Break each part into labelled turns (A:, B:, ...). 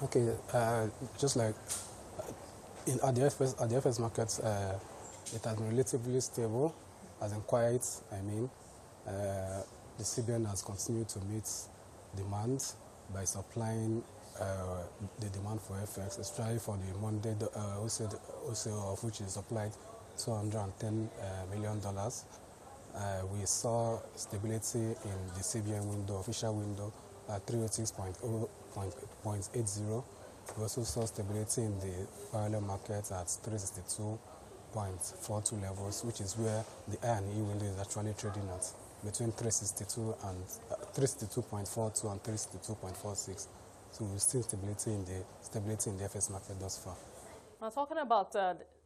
A: Okay, just like at the FX markets, it has been relatively stable, as in quiet. I mean, the CBN has continued to meet demand by supplying the demand for FX, especially for the Monday OCO, of which is supplied $210 million. We saw stability in the CBN window, official window, at 306.80. We also saw stability in the parallel market at 362.42 levels, which is where the I&E window is actually trading at, between 362.42 and 362.46. So we've seen stability in the FX market thus far.
B: Now, talking about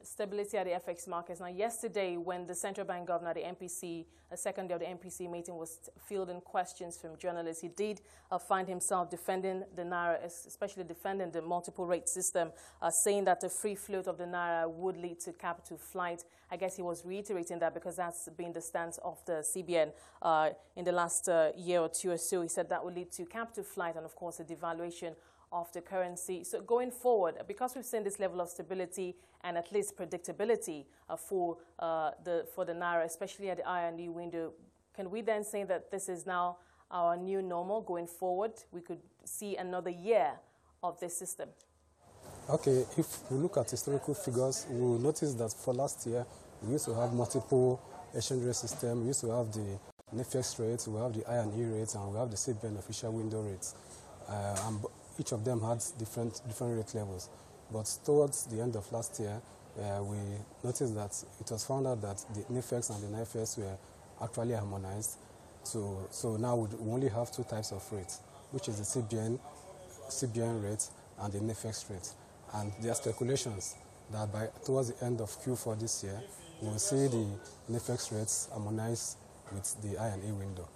B: stability at the FX markets, now yesterday when the central bank governor, the MPC, a second day of the MPC meeting, was fielding questions from journalists, he did find himself defending the Naira, especially defending the multiple rate system, saying that the free float of the Naira would lead to capital flight. I guess he was reiterating that because that's been the stance of the CBN in the last year or two or so. He said that would lead to capital flight and, of course, a devaluation of the currency. So going forward, because we've seen this level of stability and at least predictability for the Naira, especially at the I&E window, can we then say that this is now our new normal going forward? We could see another year of this system.
A: Okay, if we look at historical figures, we will notice that for last year, we used to have multiple exchange rate system. We used to have the FX rates, we have the I&E rates, and we have the CBN official window rates. Each of them had different rate levels. But towards the end of last year, we noticed that it was found out that the NFX and the NFS were actually harmonized. So now we only have two types of rates, which is the CBN rate and the NFX rate. And there are speculations that towards the end of Q4 this year, we will see the NFX rates harmonize with the I&E window,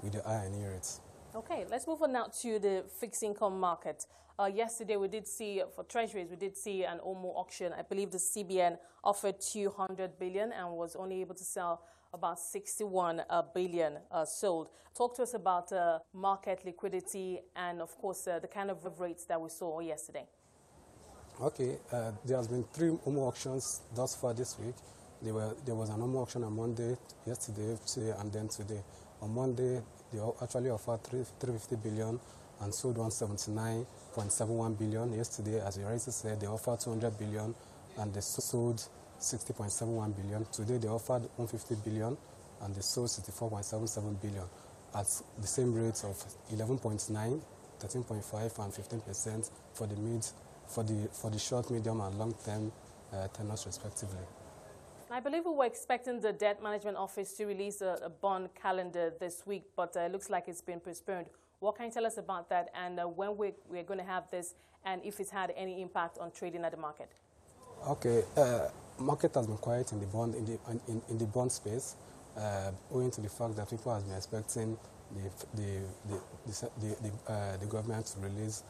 A: with the I&E rates.
B: Okay, let's move on now to the fixed income market. Yesterday, we did see, for treasuries, we did see an OMO auction. I believe the CBN offered 200 billion and was only able to sell about 61 billion sold. Talk to us about market liquidity and, of course, the kind of rates that we saw yesterday.
A: Okay, there has been 3 OMO auctions thus far this week. There was an OMO auction on Monday, yesterday, and then today. On Monday, they actually offered 350 billion and sold 179.71 billion. Yesterday, as you already said, they offered 200 billion and they sold 60.71 billion. Today, they offered 150 billion and they sold 64.77 billion at the same rates of 11.9, 13.5, and 15% for the short, medium, and long-term tenors, respectively.
B: I believe we were expecting the Debt Management Office to release a bond calendar this week, but it looks like it's been postponed. What can you tell us about that, and when we're going to have this, and if it's had any impact on trading at the market?
A: Okay, market has been quiet in the bond in the bond space, owing to the fact that people have been expecting the government to release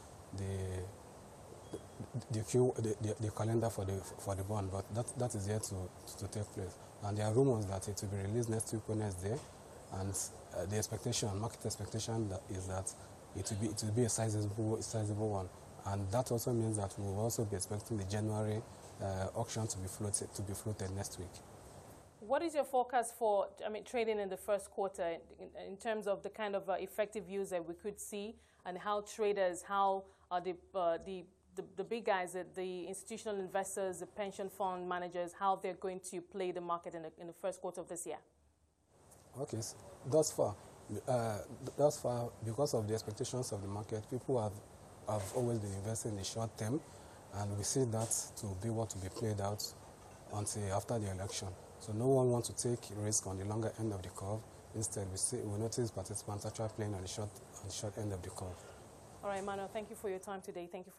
A: the calendar for the bond, but that is yet to take place. And there are rumors that it will be released next week or next day, and the market expectation is that it will be a sizable one, and that also means that we will also be expecting the January auction to be floated next week.
B: What is your forecast for trading in the first quarter in terms of the kind of effective use that we could see, and how traders, how the big guys, the institutional investors, the pension fund managers, how they're going to play the market in the first quarter of this year?
A: Okay, so thus far, because of the expectations of the market, people have always been investing in the short term, and we see that to be what will be played out until after the election. So no one wants to take risk on the longer end of the curve. Instead, we notice participants actually playing on the short end of the curve.
B: All right, Emmanuel, thank you for your time today. Thank you for